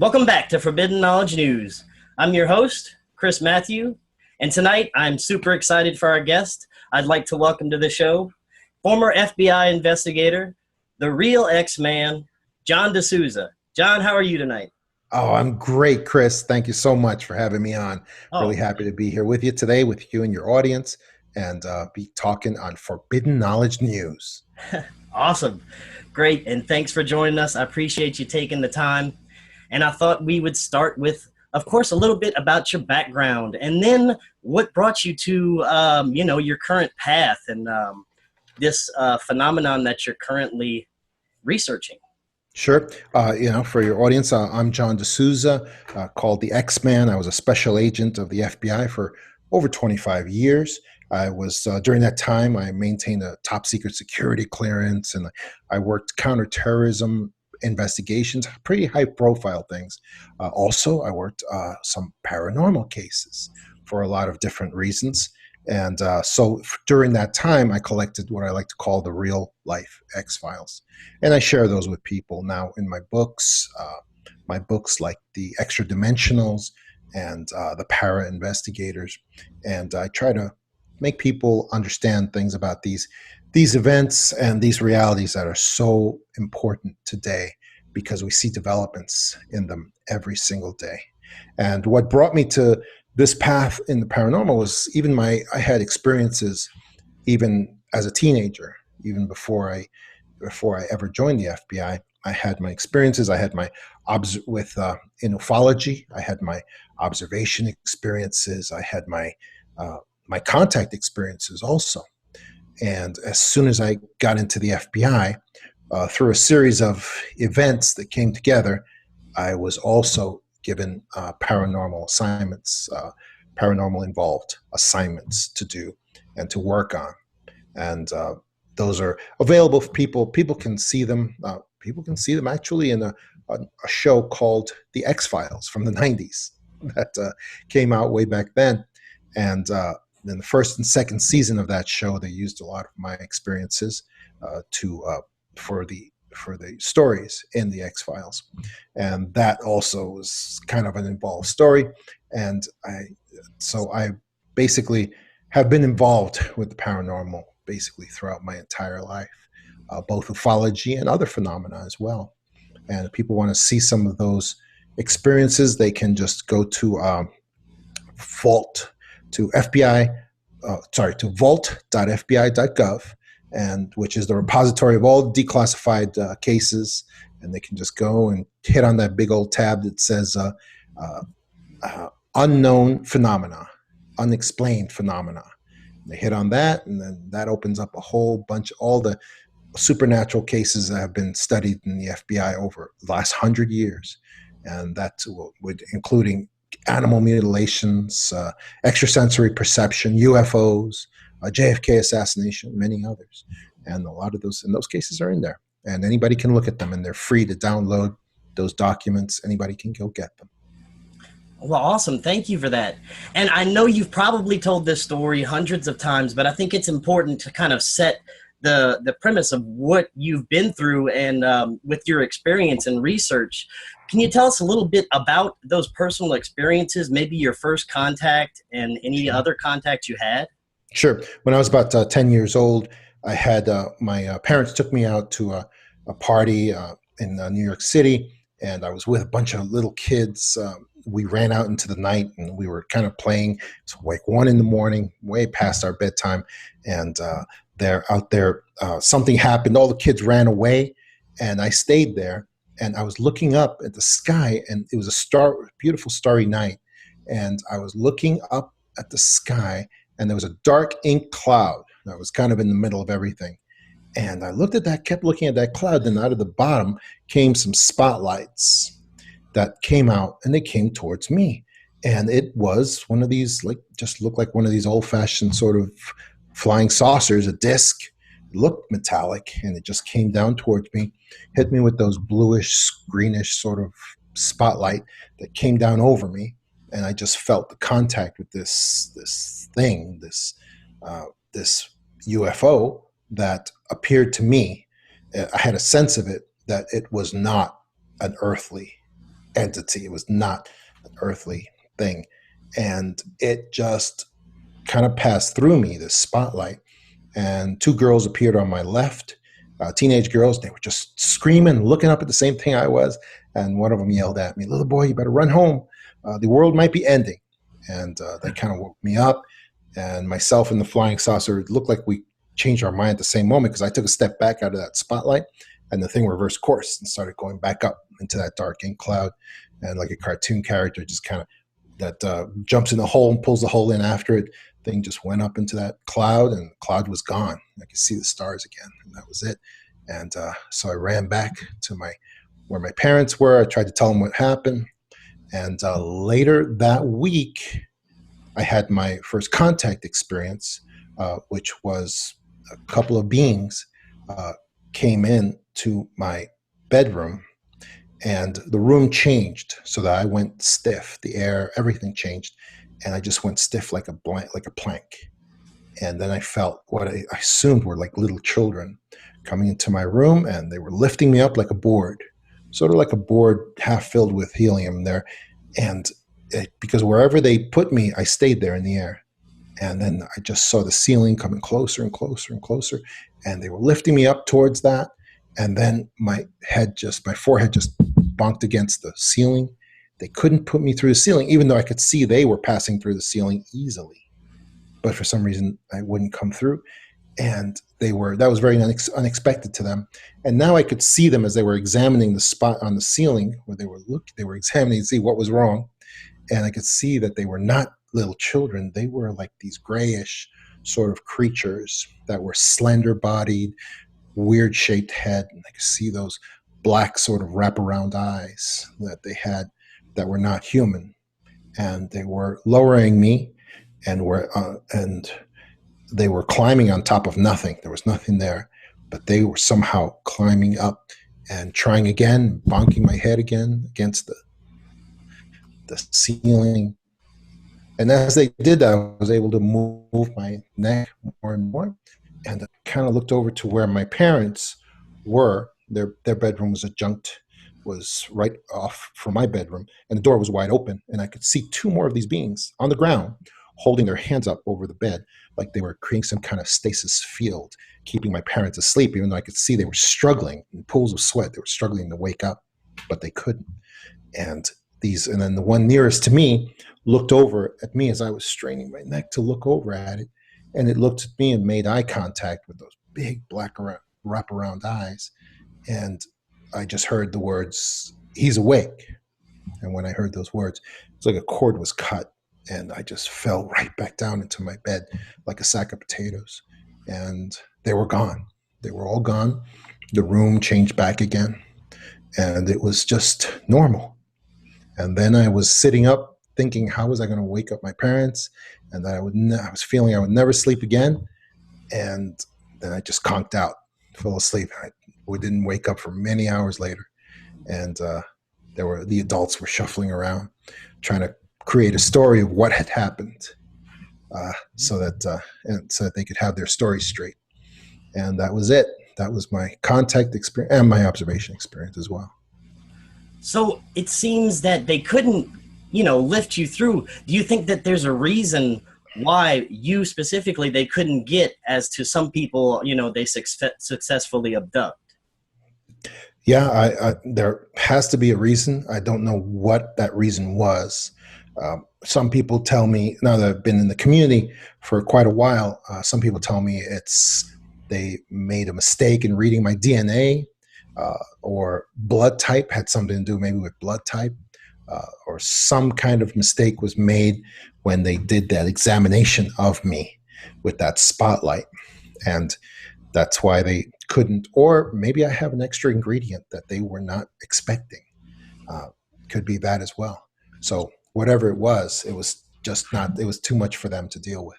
Welcome back to Forbidden Knowledge News. I'm your host, Chris Matthew, and tonight I'm super excited for our guest. I'd like to welcome to the show former FBI investigator, the real X-Man, John Desouza. John, how are you tonight? Oh, I'm great, Chris. Thank you so much for having me on. Really Oh, happy to be here with you today, with you and your audience, and be talking on Forbidden Knowledge News. awesome. Great, and thanks for joining us. I appreciate you taking the time. And I thought we would start with, of course, a little bit about your background, and then what brought you to, your current path and this phenomenon that you're currently researching. Sure. For your audience, I'm John Desouza, called the X-Man. I was a special agent of the FBI for over 25 years. I was during that time, I maintained a top secret security clearance, and I worked counterterrorism investigations, pretty high profile things. Also, I worked some paranormal cases for a lot of different reasons. And during that time, I collected what I like to call the real life X-Files. And I share those with people now in my books like The Extra Dimensionals and The Para Investigators. And I try to make people understand things about these events and these realities that are so important today because we see developments in them every single day. And what brought me to this path in the paranormal was I had experiences even as a teenager, even before I ever joined the FBI. I had my experiences. I had my in ufology. I had my observation experiences. I had my contact experiences also. And as soon as I got into the FBI, through a series of events that came together, I was also given paranormal assignments, paranormal involved assignments to do and to work on. And those are available for people. People can see them. People can see them actually in a show called The X-Files from the 90s that came out way back then. And in the first and second season of that show, they used a lot of my experiences for the stories in the X-Files. And that also was kind of an involved story. And I basically have been involved with the paranormal basically throughout my entire life, both ufology and other phenomena as well. And if people want to see some of those experiences, they can just go to vault.fbi.gov, and which is the repository of all declassified cases. And they can just go and hit on that big old tab that says unknown phenomena, unexplained phenomena. They hit on that, and then that opens up a whole bunch, all the supernatural cases that have been studied in the FBI over the last 100 years. And that's including animal mutilations, extrasensory perception, UFOs, JFK assassination, many others. And a lot of those cases are in there. And anybody can look at them, and they're free to download those documents. Anybody can go get them. Well, awesome. Thank you for that. And I know you've probably told this story hundreds of times, but I think it's important to kind of set the premise of what you've been through and with your experience and research. Can you tell us a little bit about those personal experiences, maybe your first contact and any other contacts you had? Sure. When I was about 10 years old, I had my parents took me out to a party in New York City, and I was with a bunch of little kids. We ran out into the night, and we were kind of playing. It's like 1 a.m, way past our bedtime, and they're out there. Something happened. All the kids ran away, and I stayed there. And I was looking up at the sky, and it was a beautiful starry night. And I was looking up at the sky, and there was a dark ink cloud that was kind of in the middle of everything. And I looked at that, kept looking at that cloud, and out of the bottom came some spotlights that came out, and they came towards me. And it was one of these, just looked like one of these old-fashioned sort of flying saucers, a disc. It looked metallic, and it just came down towards me, hit me with those bluish, greenish sort of spotlight that came down over me. And I just felt the contact with this thing, this UFO that appeared to me. I had a sense of it, that it was not an earthly entity. It was not an earthly thing. And it just kind of passed through me, this spotlight. And two girls appeared on my left, teenage girls. They were just screaming, looking up at the same thing I was. And one of them yelled at me, "Little boy, you better run home. The world might be ending." And that kind of woke me up. And myself and the flying saucer, it looked like we changed our mind at the same moment, because I took a step back out of that spotlight and the thing reversed course and started going back up into that dark ink cloud. And like a cartoon character just kind of that jumps in the hole and pulls the hole in after it, thing just went up into that cloud, and the cloud was gone. I could see the stars again, and that was it. And so I ran back to where my parents were. I tried to tell them what happened. And later that week, I had my first contact experience, which was a couple of beings came in to my bedroom, and the room changed so that I went stiff. The air, everything changed, and I just went stiff like a plank. And then I felt what I assumed were like little children coming into my room, and they were lifting me up like a board, sort of like a board half filled with helium there. And because wherever they put me, I stayed there in the air. And then I just saw the ceiling coming closer and closer and closer, and they were lifting me up towards that. And then my forehead just bonked against the ceiling. They couldn't put me through the ceiling, even though I could see they were passing through the ceiling easily. But for some reason, I wouldn't come through. And that was very unexpected to them. And now I could see them as they were examining the spot on the ceiling where they were examining to see what was wrong. And I could see that they were not little children. They were like these grayish sort of creatures that were slender bodied, weird shaped head. And I could see those black sort of wraparound eyes that they had that were not human. And they were lowering me, and they were climbing on top of nothing. There was nothing there, but they were somehow climbing up and trying again, bonking my head again against the ceiling. And as they did that, I was able to move my neck more and more. And I kind of looked over to where my parents were. Their bedroom was right off from my bedroom, and the door was wide open. And I could see two more of these beings on the ground holding their hands up over the bed, like they were creating some kind of stasis field, keeping my parents asleep, even though I could see they were struggling in pools of sweat. They were struggling to wake up, but they couldn't. And then the one nearest to me looked over at me as I was straining my neck to look over at it. And it looked at me and made eye contact with those big black wraparound eyes. And I just heard the words, "He's awake." And when I heard those words, it's like a cord was cut. And I just fell right back down into my bed like a sack of potatoes. And they were gone. They were all gone. The room changed back again. And it was just normal. And then I was sitting up thinking, how was I going to wake up my parents? And that I was feeling I would never sleep again. And then I just conked out, fell asleep. We didn't wake up for many hours later. And the adults were shuffling around trying to create a story of what had happened, so that they could have their story straight. And that was it. That was my contact experience and my observation experience as well. So it seems that they couldn't, lift you through. Do you think that there's a reason why you specifically they couldn't get, as to some people, they successfully abduct? Yeah, there has to be a reason. I don't know what that reason was. Some people tell me, now that I've been in the community for quite a while, some people tell me they made a mistake in reading my DNA, or blood type had something to do maybe with blood type, or some kind of mistake was made when they did that examination of me with that spotlight. And that's why they couldn't, or maybe I have an extra ingredient that they were not expecting. Could be that as well. So whatever it was just not, it was too much for them to deal with.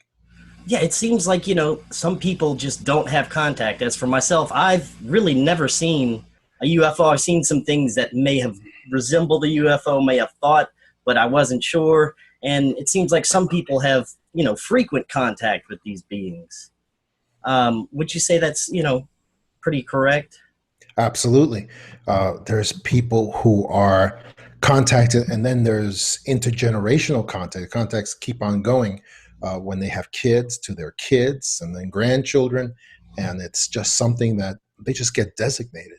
Yeah, it seems like, some people just don't have contact. As for myself, I've really never seen a UFO. I've seen some things that may have resembled a UFO, may have thought, but I wasn't sure. And it seems like some people have, frequent contact with these beings. Would you say that's, pretty correct? Absolutely. There's people who are contacted, and then there's intergenerational contact. Contacts keep on going when they have kids to their kids and then grandchildren. And it's just something that they just get designated.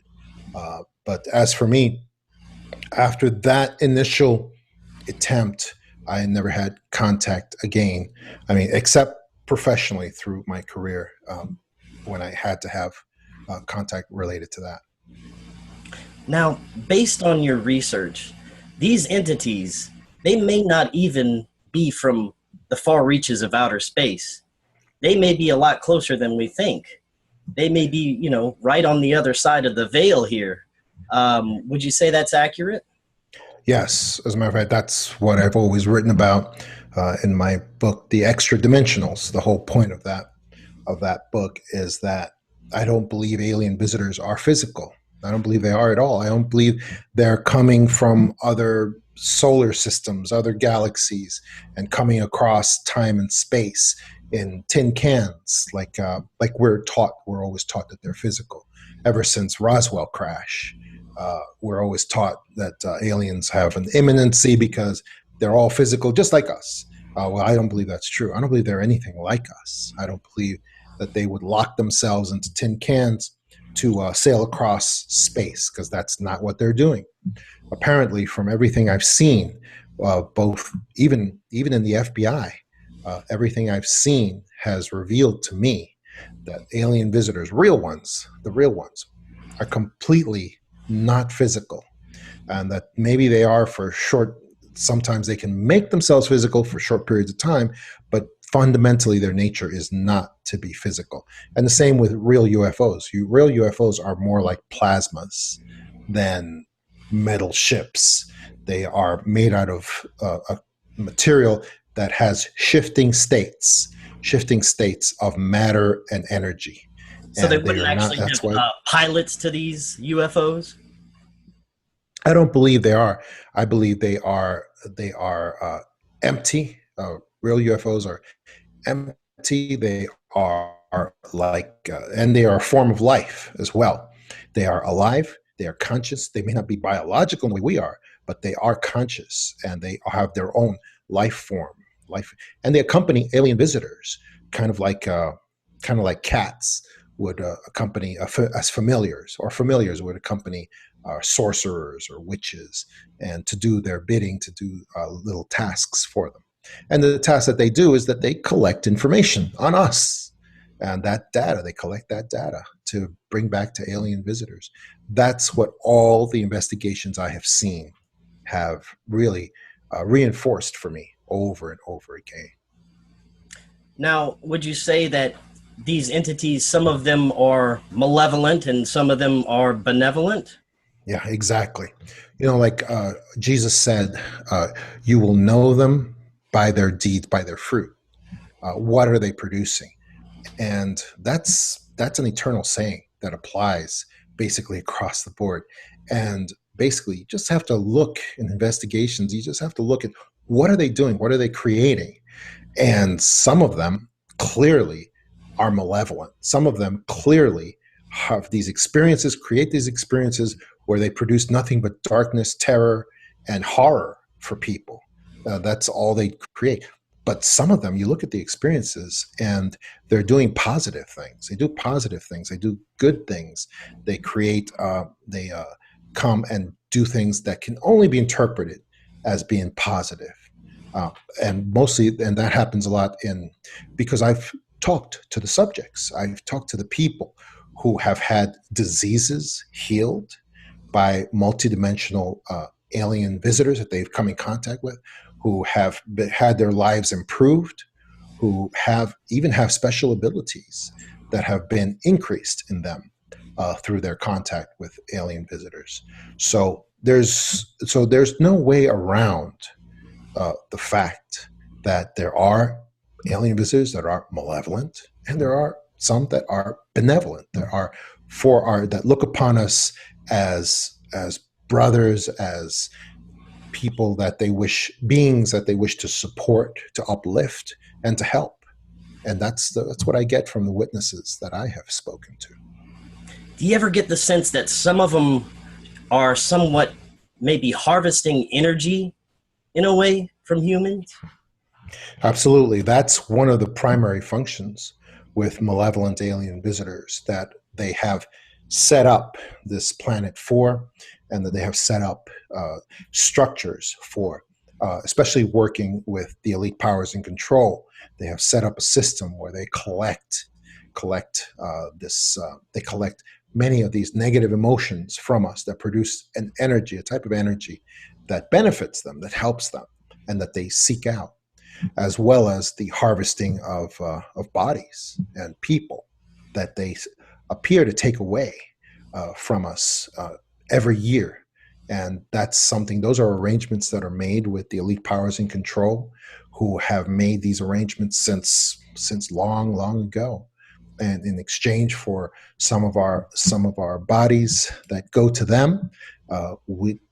But as for me, after that initial attempt, I never had contact again. I mean, except professionally through my career when I had to have contact related to that. Now, based on your research, these entities, they may not even be from the far reaches of outer space. They may be a lot closer than we think. They may be, right on the other side of the veil here. Would you say that's accurate? Yes, as a matter of fact, that's what I've always written about in my book, The Extra Dimensionals. The whole point of that book is that I don't believe alien visitors are physical. I don't believe they are at all. I don't believe they're coming from other solar systems, other galaxies, and coming across time and space in tin cans, like we're taught. We're always taught that they're physical. Ever since Roswell crash, we're always taught that aliens have an imminency because they're all physical, just like us. Well, I don't believe that's true. I don't believe they're anything like us. I don't believe that they would lock themselves into tin cans to sail across space, because that's not what they're doing. Apparently, from everything I've seen, both even in the FBI, everything I've seen has revealed to me that alien visitors, the real ones, are completely not physical, and that maybe they are for short. Sometimes they can make themselves physical for short periods of time, but fundamentally their nature is not to be physical. And the same with real UFOs. Real UFOs are more like plasmas than metal ships. They are made out of a material that has shifting states of matter and energy. So they And they wouldn't are not, actually that's have why pilots to these UFOs? I don't believe they are. I believe they are empty. Real UFOs are empty. They are and they are a form of life as well. They are alive. They are conscious. They may not be biological in the way we are, but they are conscious and they have their own life form. And they accompany alien visitors, kind of like cats would accompany as familiars, or familiars would accompany sorcerers or witches, and to do their bidding, to do little tasks for them. And the task that they do is that they collect information on us. And that data, they collect that data to bring back to alien visitors. That's what all the investigations I have seen have really reinforced for me over and over again. Now, would you say that these entities, some of them are malevolent and some of them are benevolent? Yeah, exactly. Like Jesus said, you will know them by their deeds, by their fruit. What are they producing? And that's an eternal saying that applies basically across the board. And basically, you just have to look in investigations. You just have to look at what are they doing? What are they creating? And some of them clearly are malevolent. Some of them clearly have these experiences, create these experiences where they produce nothing but darkness, terror, and horror for people. That's all they create. But some of them, you look at the experiences and they're doing positive things. They do positive things. They do good things. They create, they come and do things that can only be interpreted as being positive. And that happens a lot because I've talked to the subjects. I've talked to the people who have had diseases healed by multidimensional alien visitors that they've come in contact with, who have had their lives improved, who even have special abilities that have been increased in them through their contact with alien visitors. So there's no way around the fact that there are alien visitors that are malevolent, and there are some that are benevolent. That look upon us as brothers, as beings that they wish to support, to uplift, and to help. And that's what I get from the witnesses that I have spoken to. do you ever get the sense that some of them are somewhat maybe harvesting energy in a way from humans? Absolutely. That's one of the primary functions with malevolent alien visitors that they have set up this planet for, and that they have set up structures for, especially working with the elite powers in control. They have set up a system where they collect many of these negative emotions from us that produce an energy, a type of energy that benefits them, that helps them, and that they seek out, as well as the harvesting of bodies and people that they appear to take away from us every year. And that's something, those are arrangements that are made with the elite powers in control, who have made these arrangements since long, long ago. And in exchange for some of our bodies that go to them,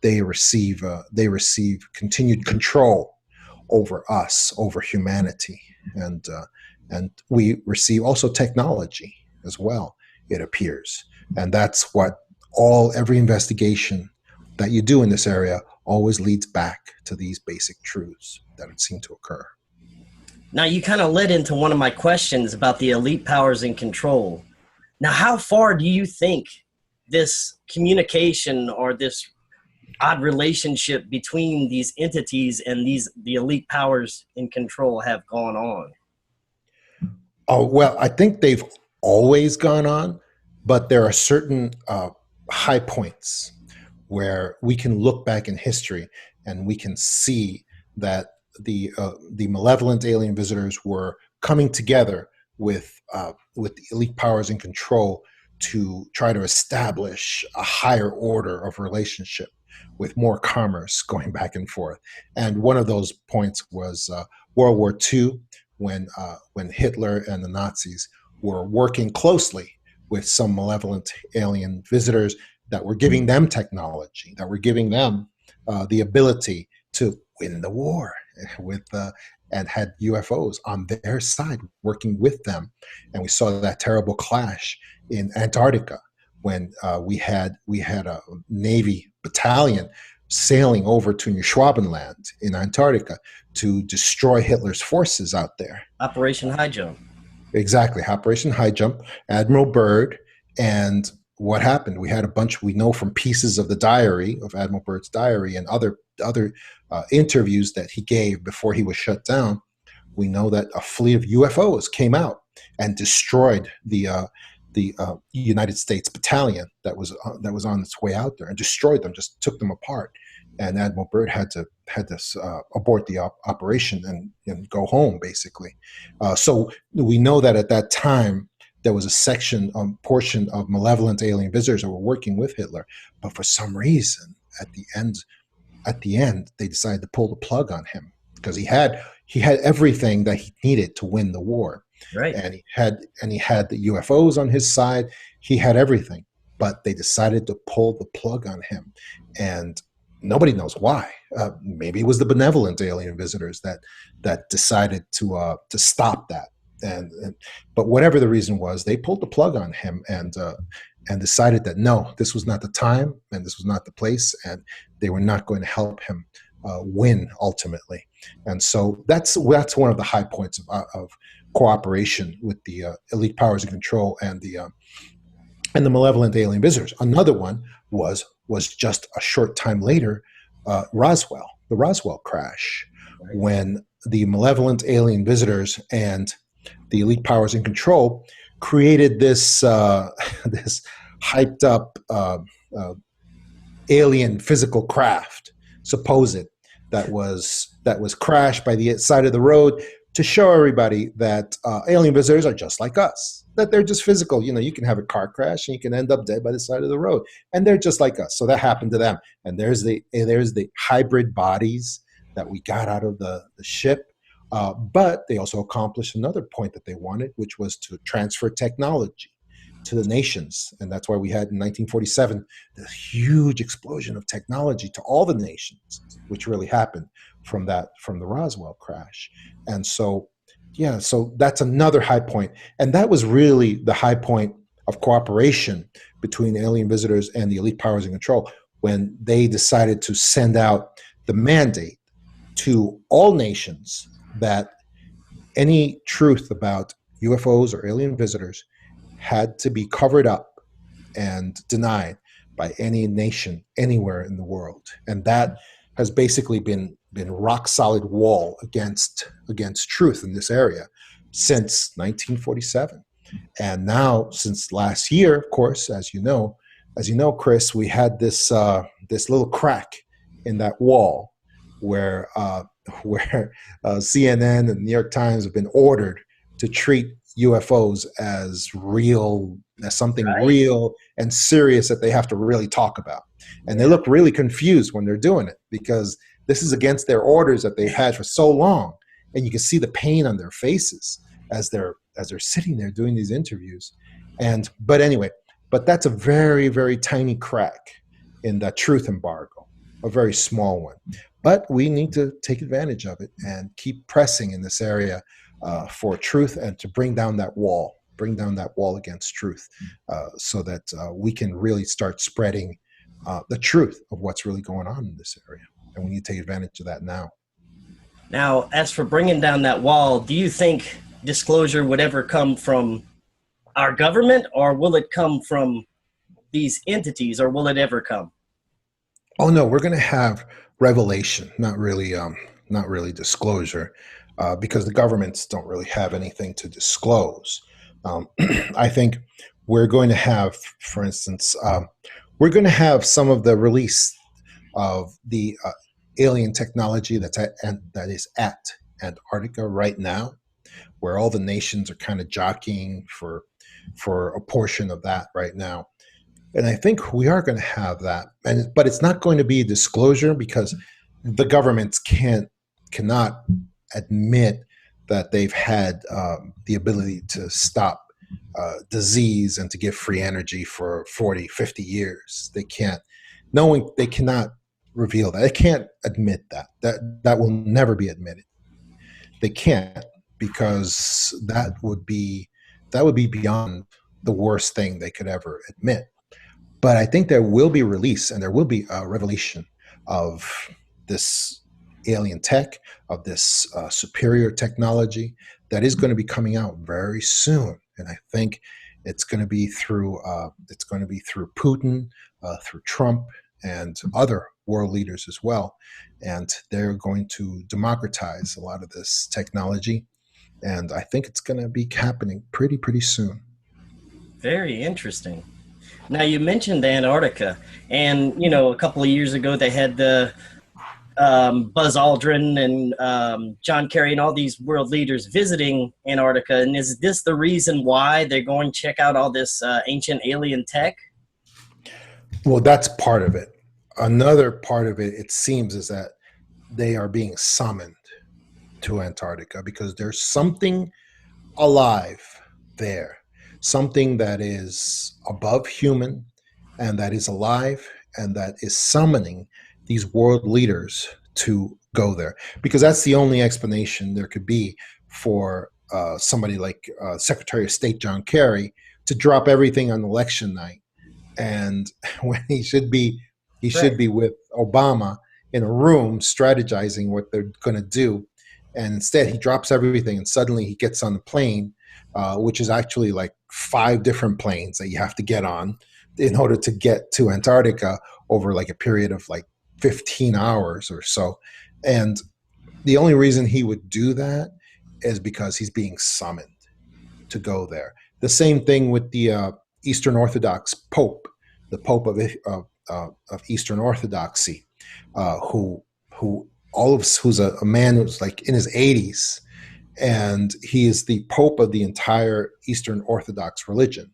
they receive continued control over us, over humanity, and we receive also technology as well, it appears. And that's what every investigation that you do in this area always leads back to these basic truths that seem to occur. Now, you kind of led into one of my questions about the elite powers in control. Now, how far do you think this communication or this odd relationship between these entities and the elite powers in control have gone on? Oh, well, I think they've always gone on, but there are certain high points where we can look back in history and we can see that the malevolent alien visitors were coming together with the elite powers in control to try to establish a higher order of relationship with more commerce going back and forth. And one of those points was World War II, when Hitler and the Nazis were working closely with some malevolent alien visitors that were giving them technology, that were giving them the ability to win the war and had UFOs on their side working with them. And we saw that terrible clash in Antarctica when we had a Navy battalion sailing over to New Schwabenland in Antarctica to destroy Hitler's forces out there. Operation High Jump. Exactly, Operation High Jump, Admiral Byrd. And what happened? We had a bunch, we know from pieces of the diary, of Admiral Byrd's diary, and other interviews that he gave before he was shut down. We know that a fleet of UFOs came out and destroyed the United States battalion that was on its way out there, and destroyed them, just took them apart. And Admiral Byrd had to abort the operation and go home, basically. So we know that at that time there was a portion of malevolent alien visitors that were working with Hitler, but for some reason, at the end, they decided to pull the plug on him, because he had everything that he needed to win the war. Right. And he had the UFOs on his side. He had everything, but they decided to pull the plug on him, and nobody knows why. Maybe it was the benevolent alien visitors that decided to stop that. But whatever the reason was, they pulled the plug on him and decided that no, this was not the time and this was not the place, and they were not going to help him win ultimately. And so that's one of the high points of cooperation with the elite powers in control and the malevolent alien visitors. Another one was just a short time later, the Roswell crash, right, when the malevolent alien visitors and the elite powers in control created this this hyped up alien physical craft, supposed, that was crashed by the side of the road to show everybody that alien visitors are just like us, that they're just physical. You know, you can have a car crash and you can end up dead by the side of the road, and they're just like us. So that happened to them. And there's the hybrid bodies that we got out of the ship. But they also accomplished another point that they wanted, which was to transfer technology to the nations. And that's why we had in 1947 this huge explosion of technology to all the nations, which really happened from the Roswell crash. And so, yeah, so that's another high point. And that was really the high point of cooperation between alien visitors and the elite powers in control when they decided to send out the mandate to all nations that any truth about UFOs or alien visitors had to be covered up and denied by any nation anywhere in the world. And that has basically been rock solid wall against truth in this area since 1947. And now, since last year, of course, as you know, Chris, we had this little crack in that wall where CNN and New York Times have been ordered to treat UFOs as real, as something real and serious that they have to really talk about. And they look really confused when they're doing it because this is against their orders that they've had for so long. And you can see the pain on their faces as they're sitting there doing these interviews. But that's a very, very tiny crack in that truth embargo, a very small one. But we need to take advantage of it and keep pressing in this area for truth and to bring down that wall against truth so that we can really start spreading the truth of what's really going on in this area. And we need to take advantage of that now. Now, as for bringing down that wall, do you think disclosure would ever come from our government, or will it come from these entities, or will it ever come? Oh no, we're going to have revelation, not really disclosure, because the governments don't really have anything to disclose. I think we're going to have, for instance, we're going to have some of the release of the alien technology that is at Antarctica right now, where all the nations are kind of jockeying for a portion of that right now. And I think we are going to have that, but it's not going to be disclosure because the governments cannot admit that they've had the ability to stop disease and to give free energy for 40, 50 years. They cannot reveal that. They can't admit that. That will never be admitted. They can't, because that would be beyond the worst thing they could ever admit. But I think there will be release and there will be a revelation of this alien tech, of this superior technology that is going to be coming out very soon. And I think it's going to be through Putin, through Trump, and other world leaders as well. And they're going to democratize a lot of this technology. And I think it's going to be happening pretty soon. Very interesting. Now, you mentioned Antarctica, and a couple of years ago they had the Buzz Aldrin and John Kerry and all these world leaders visiting Antarctica. And is this the reason why they're going to check out all this ancient alien tech? Well, that's part of it. Another part of it, it seems, is that they are being summoned to Antarctica because there's something alive there. Something that is above human and that is alive and that is summoning these world leaders to go there. Because that's the only explanation there could be for somebody like Secretary of State John Kerry to drop everything on election night. And when he should be with Obama in a room strategizing what they're going to do. And instead he drops everything and suddenly he gets on the plane, which is actually like 5 different planes that you have to get on in order to get to Antarctica over like a period of like 15 hours or so. And the only reason he would do that is because he's being summoned to go there. The same thing with the Eastern Orthodox Pope, the Pope of Eastern Orthodoxy, who's a man who's like in his 80s. And he is the Pope of the entire Eastern Orthodox religion.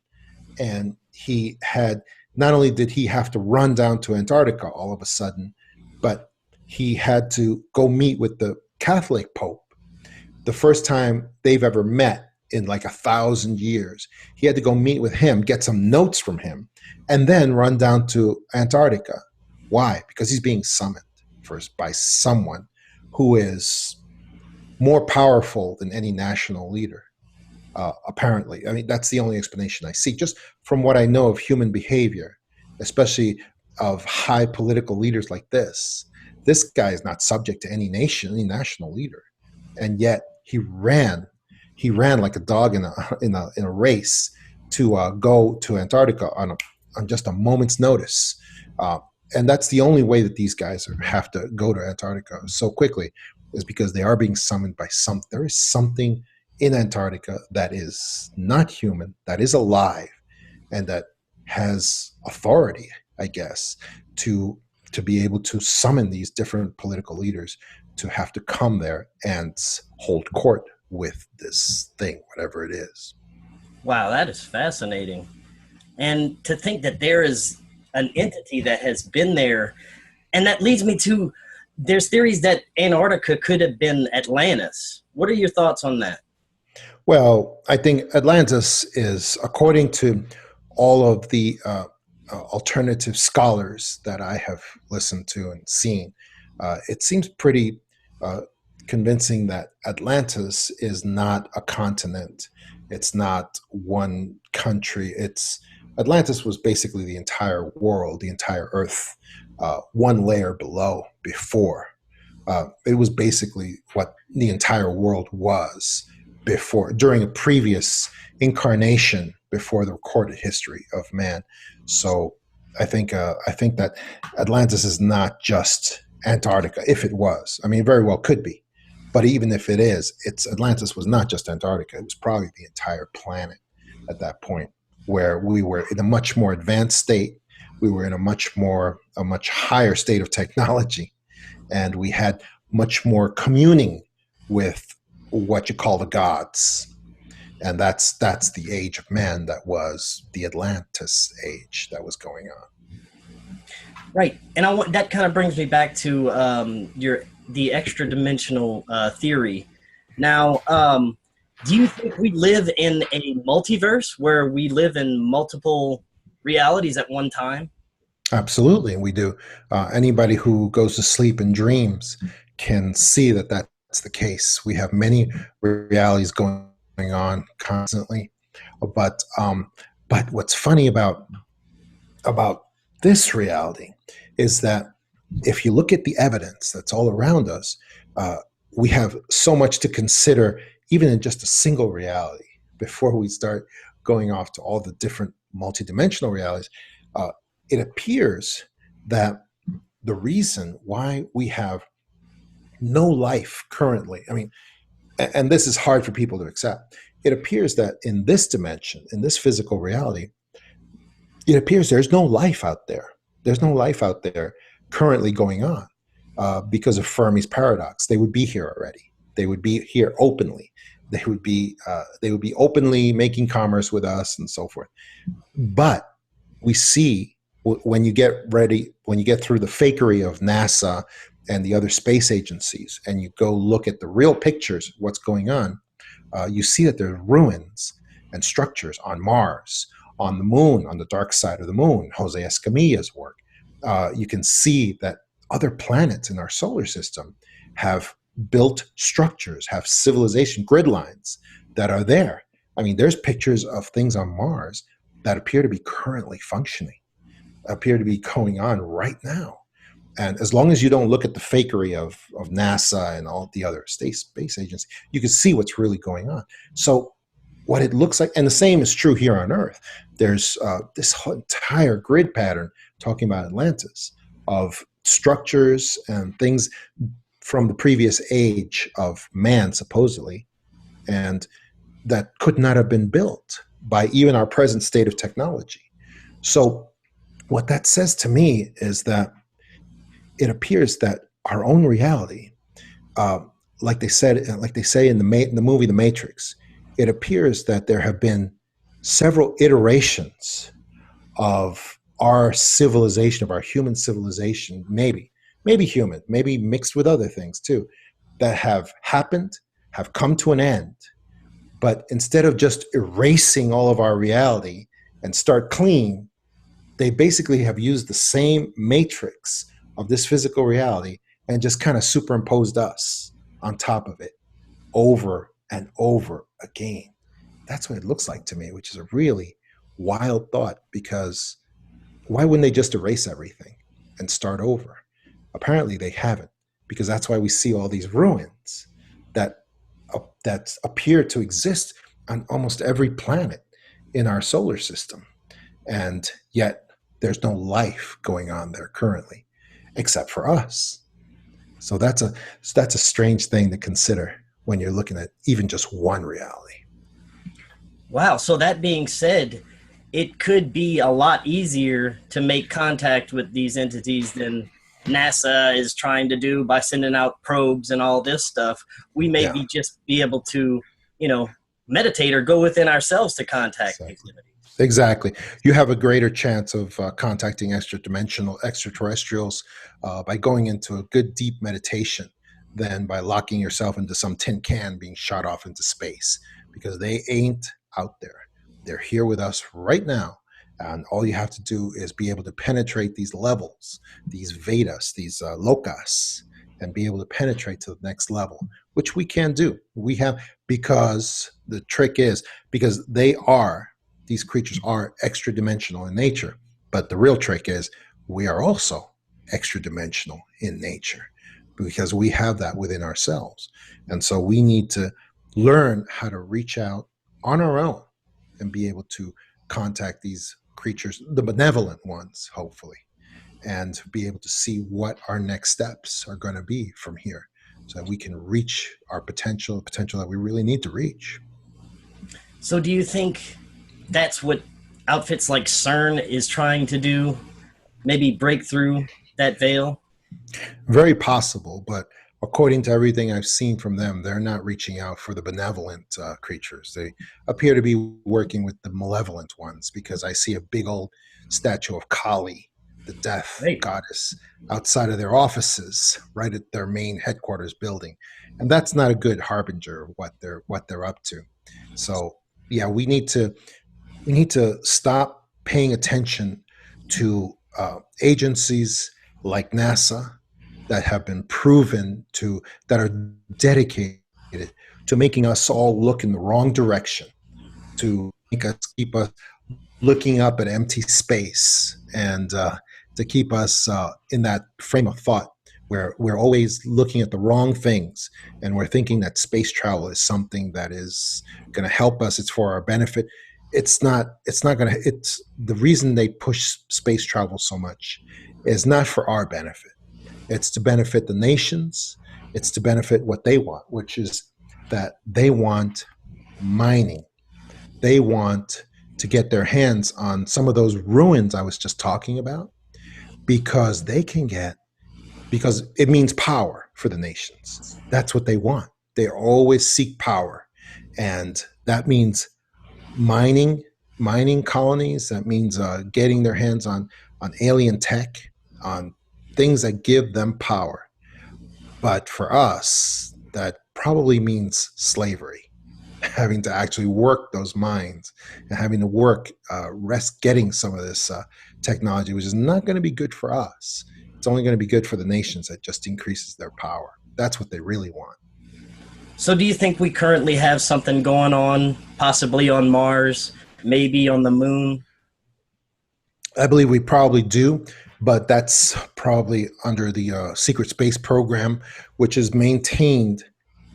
And he had, not only did he have to run down to Antarctica all of a sudden, but he had to go meet with the Catholic Pope. The first time they've ever met in like 1,000 years. He had to go meet with him, get some notes from him, and then run down to Antarctica. Why? Because he's being summoned first by someone who is more powerful than any national leader. apparently. I mean, that's the only explanation I see, just from what I know of human behavior, especially of high political leaders like this. This guy is not subject to any nation, any national leader, and yet he ran. He ran like a dog in a race to go to Antarctica on just a moment's notice. Uh, and that's the only way that these guys have to go to Antarctica so quickly, is because they are being summoned by some. There is something in Antarctica that is not human, that is alive, and that has authority, I guess, to to be able to summon these different political leaders to have to come there and hold court with this thing, whatever it is. Wow, that is fascinating. And to think that there is an entity that has been there, and that leads me to there's theories that Antarctica could have been Atlantis. What are your thoughts on that? Well, I think Atlantis is, according to all of the alternative scholars that I have listened to and seen, it seems pretty uh, convincing that Atlantis is not a continent. It's not one country. It's Atlantis was basically the entire world, the entire Earth, one layer below before. It was basically what the entire world was before, during a previous incarnation before the recorded history of man. So I think that Atlantis is not just Antarctica. If it was, I mean, it very well could be, but even if it is, it's Atlantis was not just Antarctica. It was probably the entire planet at that point, where we were in a much more advanced state. We were in a much higher state of technology, and we had much more communing with what you call the gods. And that's the age of man. That was the Atlantis age that was going on. Right, and I want that kind of brings me back to your the extra dimensional theory. Now, do you think we live in a multiverse where we live in multiple realities at one time? Absolutely, and we do. Anybody who goes to sleep and dreams can see that that's the case. We have many realities going on constantly, but what's funny about this reality is that if you look at the evidence that's all around us, uh, we have so much to consider, even in just a single reality, before we start going off to all the different multidimensional realities. Uh, it appears that the reason why we have no life currently, I mean, and this is hard for people to accept, it appears that in this dimension, in this physical reality, it appears there's no life out there. There's no life out there currently going on because of Fermi's paradox. They would be here already. They would be here openly. They would be openly making commerce with us and so forth. But we see when you get ready, when you get through the fakery of NASA and the other space agencies, and you go look at the real pictures of what's going on, you see that there's ruins and structures on Mars, on the moon, on the dark side of the moon, Jose Escamilla's work. You can see that other planets in our solar system have built structures, have civilization grid lines that are there. I mean, there's pictures of things on Mars that appear to be currently functioning, appear to be going on right now. And as long as you don't look at the fakery of NASA and all the other space agencies, you can see what's really going on. So what it looks like, and the same is true here on Earth. There's this whole entire grid pattern talking about Atlantis of structures and things from the previous age of man, supposedly, and that could not have been built by even our present state of technology. So what that says to me is that it appears that our own reality, uh, like they say in the movie The Matrix, it appears that there have been several iterations of our civilization, of our human civilization, maybe human, maybe mixed with other things too, that have happened, have come to an end. But instead of just erasing all of our reality and start clean, they basically have used the same matrix of this physical reality and just kind of superimposed us on top of it over and over again. That's what it looks like to me, which is a really wild thought, because why wouldn't they just erase everything and start over? Apparently they haven't, because that's why we see all these ruins that that appear to exist on almost every planet in our solar system. And yet there's no life going on there currently, except for us. So that's a strange thing to consider when you're looking at even just one reality. Wow. So that being said, it could be a lot easier to make contact with these entities than NASA is trying to do by sending out probes and all this stuff. We may Yeah, be just be able to, you know, meditate or go within ourselves to contact these exactly. entities. Exactly. You have a greater chance of contacting extraterrestrials by going into a good deep meditation than by locking yourself into some tin can being shot off into space, because they ain't out there. They're here with us right now. And all you have to do is be able to penetrate these levels, these Vedas, these lokas, and be able to penetrate to the next level, which we can do. We have, because the trick is, because these creatures are extra dimensional in nature. But the real trick is we are also extra dimensional in nature, because we have that within ourselves. And so we need to learn how to reach out on our own and be able to contact these creatures, the benevolent ones, hopefully, and be able to see what our next steps are going to be from here, so that we can reach our potential that we really need to reach. So do you think that's what outfits like CERN is trying to do? Maybe break through that veil? Very possible, but according to everything I've seen from them, they're not reaching out for the benevolent creatures. They appear to be working with the malevolent ones, because I see a big old statue of Kali, the death Right. goddess, outside of their offices, right at their main headquarters building, and that's not a good harbinger of what they're up to. So yeah, we need to stop paying attention to agencies like NASA that have been proven to that are dedicated to making us all look in the wrong direction, to keep us looking up at empty space, and to keep us in that frame of thought where we're always looking at the wrong things, and we're thinking that space travel is something that is going to help us, it's for our benefit. It's not going to it's the reason they push space travel so much is not for our benefit. It's to benefit the nations. It's to benefit what they want, which is that they want mining. They want to get their hands on some of those ruins I was just talking about, because they can get, because it means power for the nations. That's what they want. They always seek power. And that means mining, mining colonies. That means getting their hands on alien tech, on things that give them power. But for us, that probably means slavery, having to actually work those mines and having to work getting some of this technology, which is not going to be good for us. It's only going to be good for the nations. That just increases their power. That's what they really want. So do you think we currently have something going on, possibly on Mars, maybe on the moon? I believe we probably do, but that's probably under the secret space program, which is maintained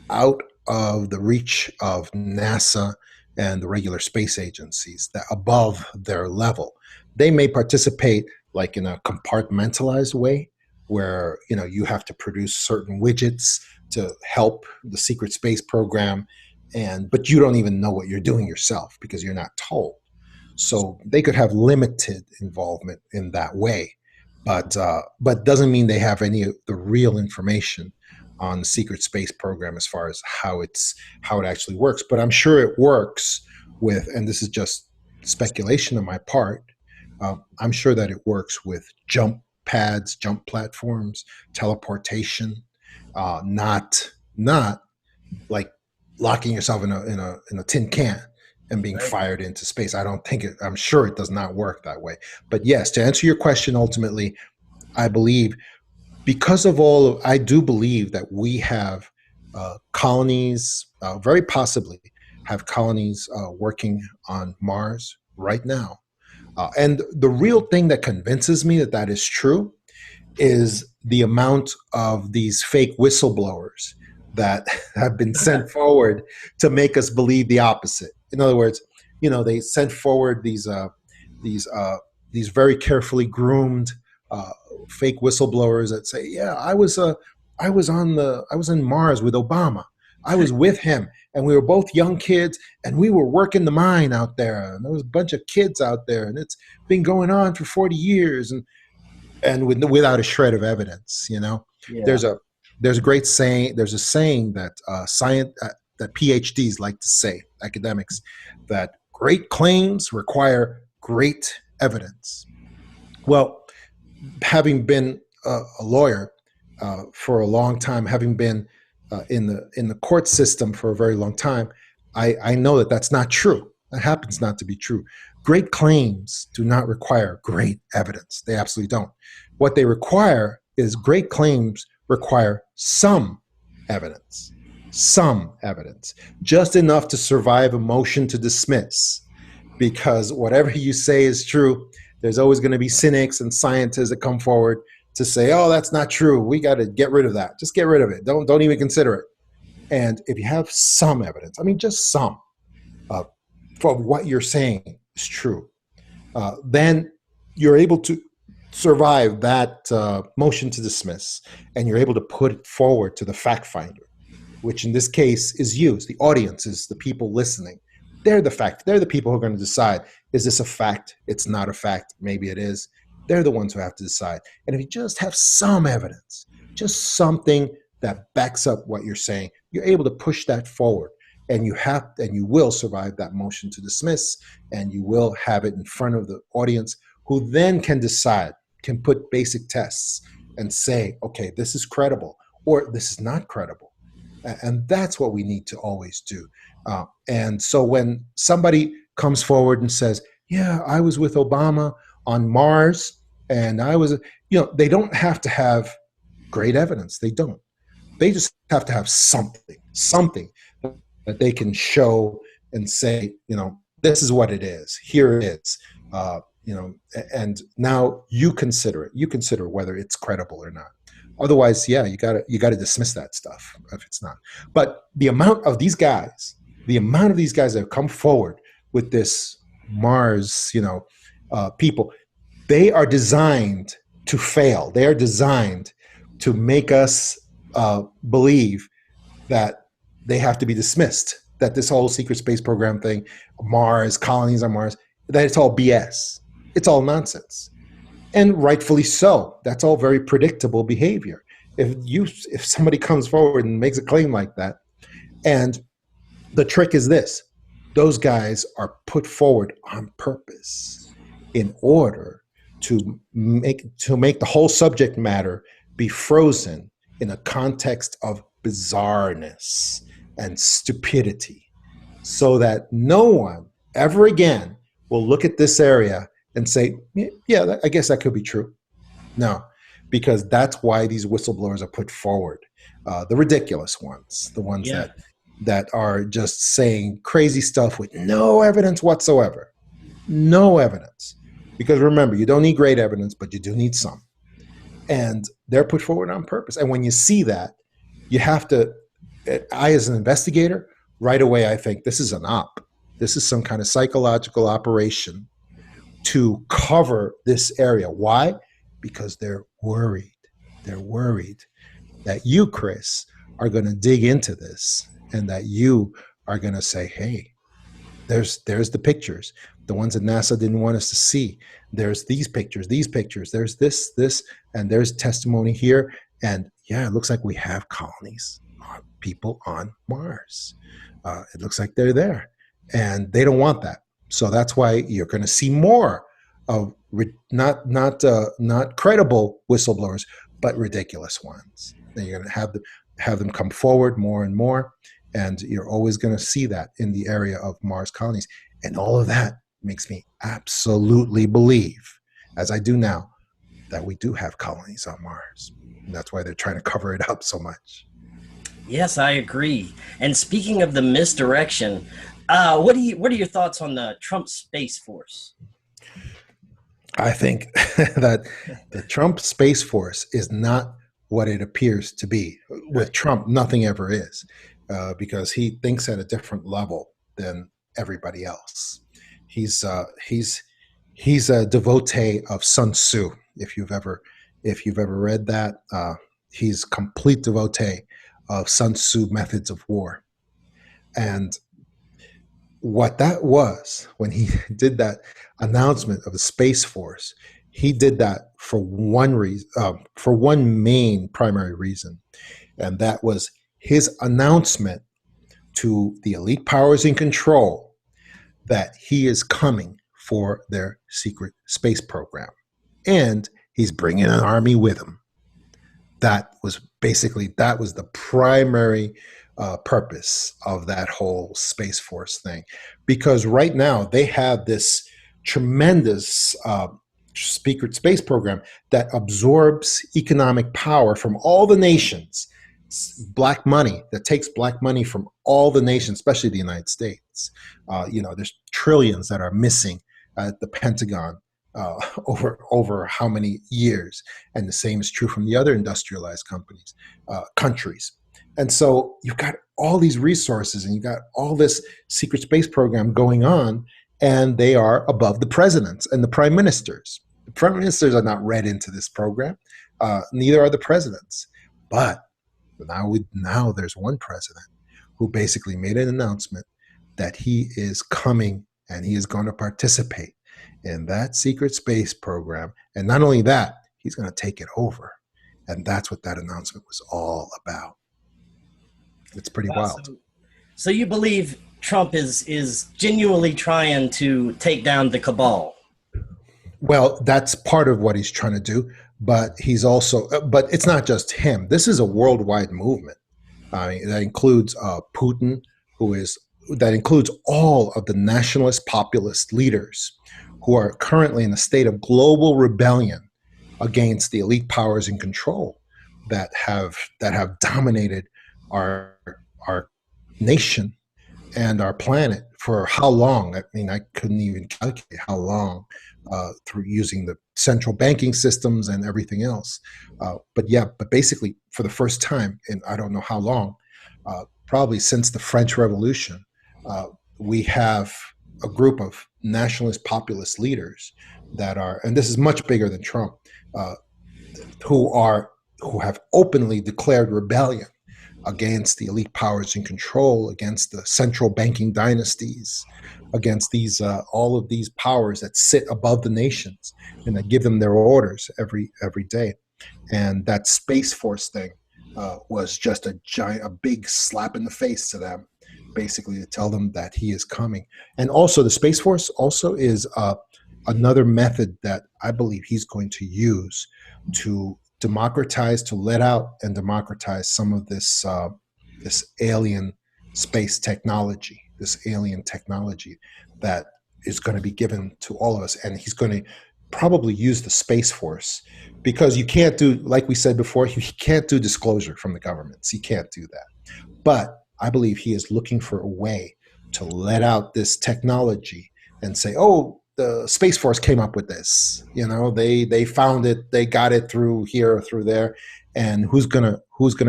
out of the reach of NASA and the regular space agencies, that above their level. They may participate like in a compartmentalized way, where you have to produce certain widgets to help the secret space program, and but you don't even know what you're doing yourself because you're not told. So they could have limited involvement in that way, but doesn't mean they have any of the real information on the secret space program as far as how it actually works. But I'm sure it works with, and this is just speculation on my part, I'm sure that it works with jump pads, jump platforms, teleportation, not like locking yourself in a tin can and being Right. fired into space. I'm sure it does not work that way. But yes, to answer your question, ultimately, I believe, I do believe that we have colonies, very possibly have colonies working on Mars right now. And the real thing that convinces me that that is true is the amount of these fake whistleblowers that have been sent forward to make us believe the opposite. In other words, they sent forward these these very carefully groomed uh, fake whistleblowers that say, "Yeah, I was in Mars with Obama. I was with him, and we were both young kids, and we were working the mine out there. And there was a bunch of kids out there, and it's been going on for 40 years." And without a shred of evidence. Yeah. There's a there's a great saying. There's a saying that science that PhDs like to say, academics, that great claims require great evidence. Well, having been a lawyer for a long time, having been in the court system for a very long time, I know that that's not true. That happens not to be true. Great claims do not require great evidence. They absolutely don't. What they require is great claims require some evidence, just enough to survive a motion to dismiss. Because whatever you say is true, there's always going to be cynics and scientists that come forward to say, "Oh, that's not true. We got to get rid of that. Just get rid of it. Don't even consider it." And if you have some evidence, I mean, just some, for what you're saying is true, then you're able to survive that motion to dismiss, and you're able to put it forward to the fact finder, which in this case is you. The audience is the people listening. They're the people who are going to decide, is this a fact? It's not a fact. Maybe it is. They're the ones who have to decide. And if you just have some evidence, just something that backs up what you're saying, you're able to push that forward. And you will survive that motion to dismiss, and you will have it in front of the audience, who then can decide, can put basic tests and say, okay, this is credible, or this is not credible. And that's what we need to always do. And so when somebody comes forward and says, "Yeah, I was with Obama on Mars, and I was," they don't have to have great evidence. They don't. They just have to have something that they can show and say, this is what it is. Here it is. And now you consider it. You consider whether it's credible or not. Otherwise, yeah, you gotta dismiss that stuff if it's not. But the amount of these guys that have come forward with this Mars, people, they are designed to fail. They are designed to make us believe that they have to be dismissed, that this whole secret space program thing, Mars, colonies on Mars, that it's all BS. It's all nonsense. And rightfully so. That's all very predictable behavior. If somebody comes forward and makes a claim like that, and the trick is this, those guys are put forward on purpose in order to make the whole subject matter be frozen in a context of bizarreness and stupidity, so that no one ever again will look at this area and say, "Yeah, I guess that could be true." No, because that's why these whistleblowers are put forward. The ridiculous ones, the ones that are just saying crazy stuff with no evidence whatsoever. No evidence. Because remember, you don't need great evidence, but you do need some. And they're put forward on purpose. And when you see that, you have to, I as an investigator, right away I think this is an op. This is some kind of psychological operation to cover this area. Why? Because they're worried. They're worried that you, Chris, are going to dig into this, and that you are going to say, "Hey, there's the pictures, the ones that NASA didn't want us to see. There's these pictures, there's this, and there's testimony here. And yeah, it looks like we have colonies, people on Mars. It looks like they're there." And they don't want that. So that's why you're going to see more of not credible whistleblowers, but ridiculous ones. And you're going to have them come forward more and more, and you're always going to see that in the area of Mars colonies. And all of that makes me absolutely believe, as I do now, that we do have colonies on Mars. And that's why they're trying to cover it up so much. Yes, I agree. And speaking of the misdirection, What are your thoughts on the Trump Space Force? I think that the Trump Space Force is not what it appears to be. With Right. Trump, nothing ever is, because he thinks at a different level than everybody else. He's uh, he's he's a devotee of Sun Tzu. If you've ever read that, he's complete devotee of Sun Tzu methods of war. And what that was when he did that announcement of the Space Force, he did that for one reason, for one main primary reason, and that was his announcement to the elite powers in control that he is coming for their secret space program, and he's bringing an army with him. That was the primary purpose of that whole Space Force thing, because right now they have this tremendous secret space program that absorbs economic power from all the nations. Black money that takes black money from all the nations, especially the United States. There's trillions that are missing at the Pentagon over how many years, and the same is true from the other industrialized countries. And so you've got all these resources, and you've got all this secret space program going on, and they are above the presidents and the prime ministers. The prime ministers are not read into this program. Neither are the presidents. But now there's one president who basically made an announcement that he is coming and he is going to participate in that secret space program. And not only that, he's going to take it over. And that's what that announcement was all about. It's pretty wild. So you believe Trump is genuinely trying to take down the cabal? Well, that's part of what he's trying to do, but but it's not just him. This is a worldwide movement. That includes Putin, that includes all of the nationalist populist leaders who are currently in a state of global rebellion against the elite powers in control that have dominated our nation and our planet for how long? I mean, I couldn't even calculate how long, through using the central banking systems and everything else. But basically, for the first time in I don't know how long, probably since the French Revolution, we have a group of nationalist populist leaders that are, and this is much bigger than Trump, who have openly declared rebellion against the elite powers in control, against the central banking dynasties, against all of these powers that sit above the nations and that give them their orders every day. And that Space Force thing was just a big slap in the face to them, basically to tell them that he is coming. And also the Space Force also is another method that I believe he's going to use to let out and democratize some of this alien space technology, this alien technology that is going to be given to all of us. And he's going to probably use the Space Force, because you can't do, like we said before, you can't do disclosure from the governments. You can't do that. But I believe he is looking for a way to let out this technology and say, oh, the Space Force came up with this. They found it, they got it through here or through there, and who's gonna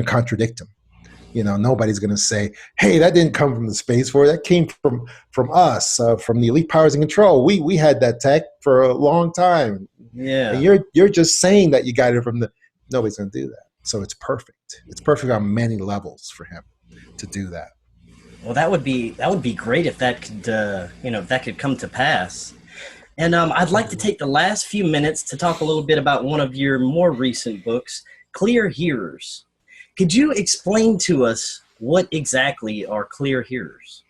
contradict them? Nobody's gonna say, hey, that didn't come from the Space Force, that came from us, from the elite powers in control. We had that tech for a long time. Yeah. And you're just saying that you got it from nobody's gonna do that. So it's perfect. It's perfect on many levels for him to do that. Well, that would be great if that could if that could come to pass. And I'd like to take the last few minutes to talk a little bit about one of your more recent books, Clear Hearers. Could you explain to us what exactly are clear hearers?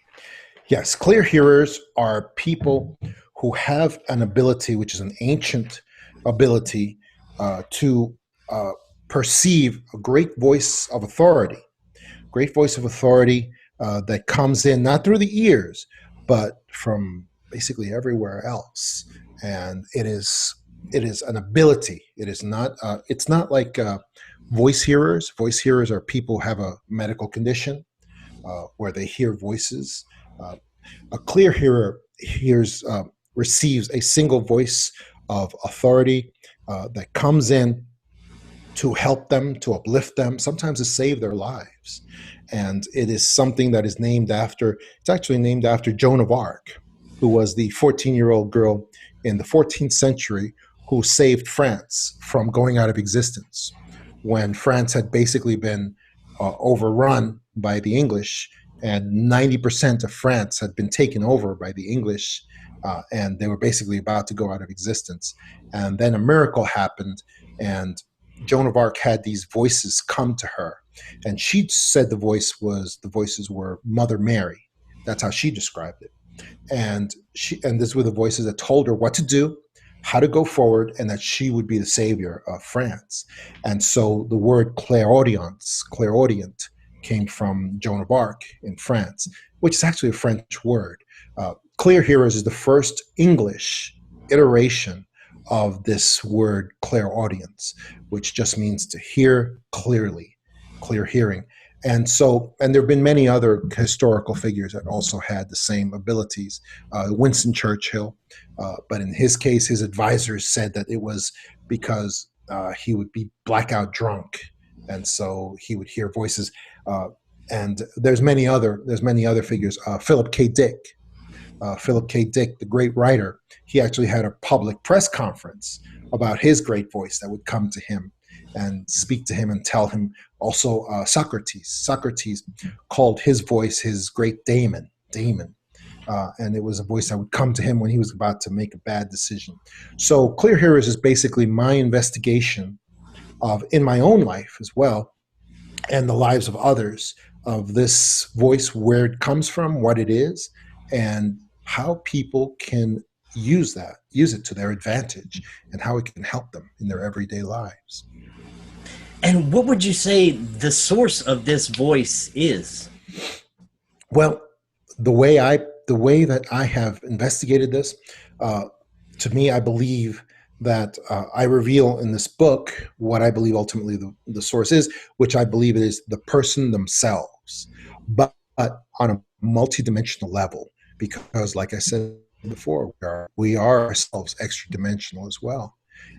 Yes, clear hearers are people who have an ability, which is an ancient ability, to perceive a great voice of authority that comes in not through the ears, but from basically everywhere else. And it is an ability. It is not. It's not like voice hearers. Voice hearers are people who have a medical condition where they hear voices. A clear hearer receives a single voice of authority that comes in to help them, to uplift them, sometimes to save their lives. And it is something that is named after, it's actually named after Joan of Arc, who was the 14-year-old girl in the 14th century who saved France from going out of existence when France had basically been overrun by the English, and 90% of France had been taken over by the English, and they were basically about to go out of existence. And then a miracle happened, and Joan of Arc had these voices come to her, and she said the voices were Mother Mary. That's how she described it. And these were the voices that told her what to do, how to go forward, and that she would be the savior of France. And so the word clairaudient, came from Joan of Arc in France, which is actually a French word. Clear hearers is the first English iteration of this word clairaudience, which just means to hear clearly, clear hearing. And there have been many other historical figures that also had the same abilities. Winston Churchill, but in his case, his advisors said that it was because he would be blackout drunk, and so he would hear voices. And there's many other figures. Philip K. Dick, the great writer, he actually had a public press conference about his great voice that would come to him and speak to him and tell him. Also, Socrates called his voice his great daemon, and it was a voice that would come to him when he was about to make a bad decision. So Clear Hearers is basically my investigation in my own life as well, and the lives of others, of this voice, where it comes from, what it is, and how people can use it to their advantage, and how it can help them in their everyday lives. And what would you say the source of this voice is? Well, the way that I have investigated this, to me, I believe that I reveal in this book what I believe ultimately the source is, which I believe is the person themselves, but on a multidimensional level, because, like I said before, we are ourselves extra dimensional as well.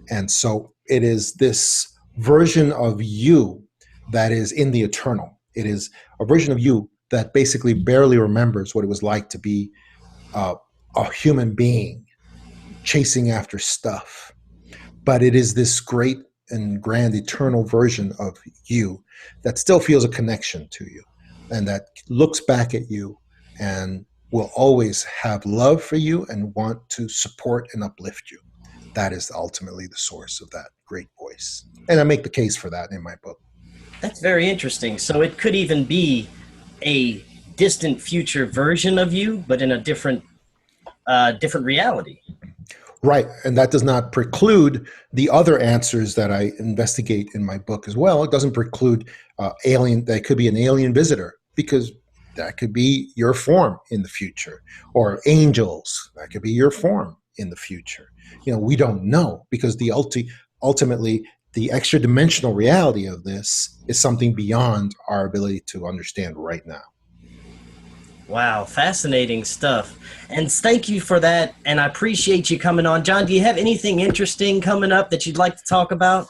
And so it is this version of you that is in the eternal. It is a version of you that basically barely remembers what it was like to be a human being chasing after stuff. But it is this great and grand eternal version of you that still feels a connection to you, and that looks back at you and will always have love for you and want to support and uplift you. That is ultimately the source of that great voice. And I make the case for that in my book. That's very interesting. So it could even be a distant future version of you, but in a different reality. Right. And that does not preclude the other answers that I investigate in my book as well. It doesn't preclude that could be an alien visitor, because that could be your form in the future, or angels, that could be your form in the future. We don't know, because ultimately the extra dimensional reality of this is something beyond our ability to understand right now. Wow, fascinating stuff. And thank you for that. And I appreciate you coming on. John, do you have anything interesting coming up that you'd like to talk about?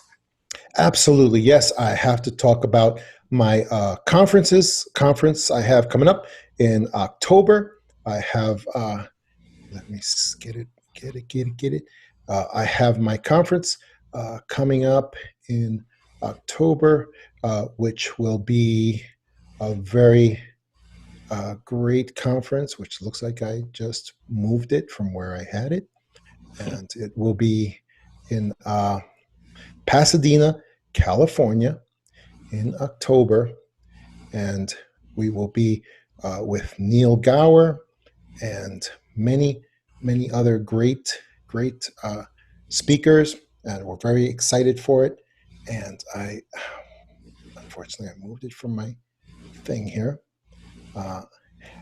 Absolutely. Yes, I have to talk about my conference I have coming up in October. I have, let me get it. I have my conference coming up in October, which will be a very great conference, which looks like I just moved it from where I had it. And it will be in Pasadena, California in October. And we will be with Neil Gower and many, many other great speakers. And we're very excited for it. And unfortunately, I moved it from my thing here.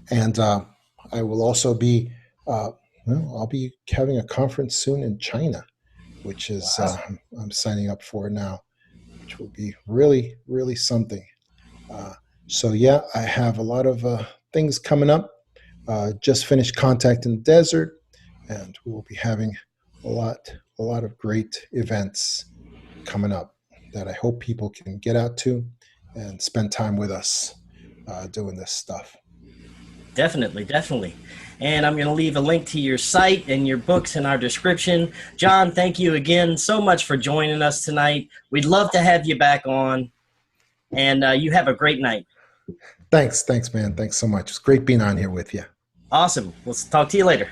And I will also be, I'll be having a conference soon in China, which is I'm signing up for now, which will be really, really something. So yeah, I have a lot of things coming up, just finished Contact in the Desert, and we will be having a lot of great events coming up that I hope people can get out to and spend time with us doing this stuff. Definitely, definitely. And I'm going to leave a link to your site and your books in our description. John, thank you again so much for joining us tonight. We'd love to have you back on. And you have a great night. Thanks, man. Thanks so much. It's great being on here with you. Awesome. We'll talk to you later.